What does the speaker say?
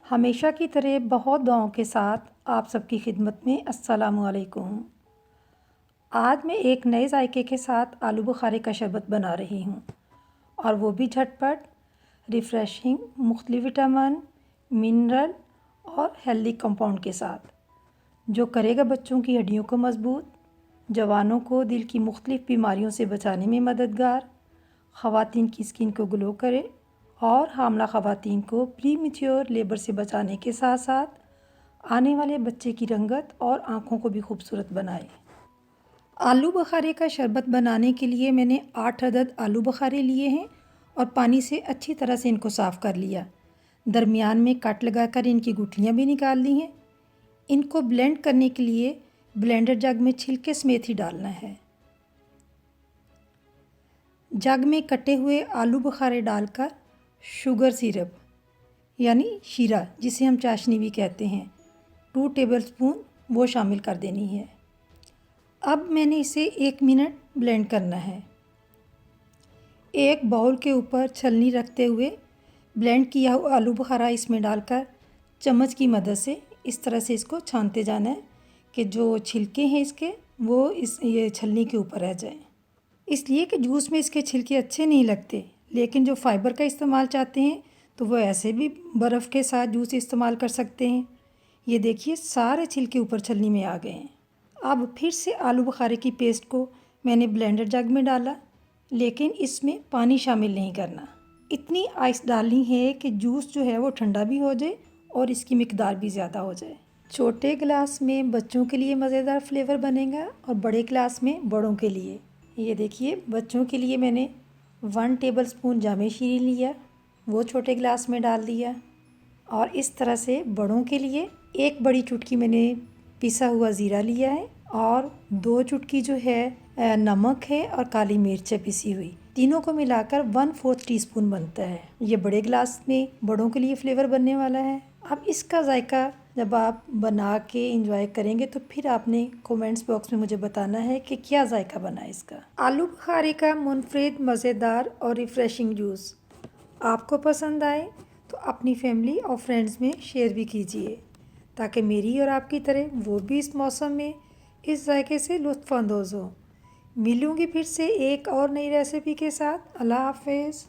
हमेशा की तरह बहुत दुआओं के साथ आप सबकी खिदमत में अस्सलामु अलैकुम। आज मैं एक नए जायके के साथ आलू बुखारे का शरबत बना रही हूँ और वो भी झटपट, रिफ़्रेशिंग, मुख्तलिफ़ विटामिन, मिनरल और हेल्दी कंपाउंड के साथ, जो करेगा बच्चों की हड्डियों को मज़बूत, जवानों को दिल की मुख्तलिफ़ बीमारियों से बचाने में मददगार, ख़वातीन की स्किन को ग्लो करे और हामला ख़वातीन को प्रीमेच्योर लेबर से बचाने के साथ साथ आने वाले बच्चे की रंगत और आँखों को भी खूबसूरत बनाए। आलू बुखारे का शरबत बनाने के लिए मैंने 8 अदद आलू बुखारे लिए हैं और पानी से अच्छी तरह से इनको साफ़ कर लिया। दरमियान में कट लगाकर इनकी गुठलियाँ भी निकाल ली हैं। इनको ब्लेंड करने के लिए ब्लेंडर जग में छिलके समेत ही डालना है। जग में कटे हुए आलू बुखारे डालकर शुगर सिरप यानी शीरा, जिसे हम चाशनी भी कहते हैं, 2 टेबलस्पून वो शामिल कर देनी है। अब मैंने इसे 1 मिनट ब्लेंड करना है। एक बाउल के ऊपर छलनी रखते हुए ब्लेंड किया हुआ आलू बुखारा इसमें डालकर चम्मच की मदद से इस तरह से इसको छानते जाना है कि जो छिलके हैं इसके वो ये छलनी के ऊपर रह जाएं। इसलिए कि जूस में इसके छिलके अच्छे नहीं लगते, लेकिन जो फाइबर का इस्तेमाल चाहते हैं तो वो ऐसे भी बर्फ़ के साथ जूस इस्तेमाल कर सकते हैं। ये देखिए सारे छिलके ऊपर छलनी में आ गए हैं। अब फिर से आलू बुखारे की पेस्ट को मैंने ब्लेंडर जग में डाला, लेकिन इसमें पानी शामिल नहीं करना। इतनी आइस डालनी है कि जूस जो है वो ठंडा भी हो जाए और इसकी मिकदार भी ज़्यादा हो जाए। छोटे गिलास में बच्चों के लिए मज़ेदार फ्लेवर बनेगा और बड़े गिलास में बड़ों के लिए। ये देखिए बच्चों के लिए मैंने 1 टेबलस्पून जामे शीरी लिया, वो छोटे गिलास में डाल दिया और इस तरह से बड़ों के लिए 1 बड़ी चुटकी मैंने पिसा हुआ ज़ीरा लिया है और 2 चुटकी जो है नमक है और काली मिर्च है पिसी हुई। तीनों को मिलाकर 1/4 टीस्पून बनता है। ये बड़े गिलास में बड़ों के लिए फ्लेवर बनने वाला है। अब इसका जायका जब आप बना के एंजॉय करेंगे तो फिर आपने कमेंट्स बॉक्स में मुझे बताना है कि क्या जायका बना इसका। आलू बुखारे का मुनफरिद, मज़ेदार और रिफ़्रेशिंग जूस आपको पसंद आए तो अपनी फैमिली और फ्रेंड्स में शेयर भी कीजिए, ताकि मेरी और आपकी तरह वो भी इस मौसम में इस जायके से लुत्फ़ अंदोज़ हो। मिलूँगी फिर से एक और नई रेसिपी के साथ। अल्लाह हाफ़िज़।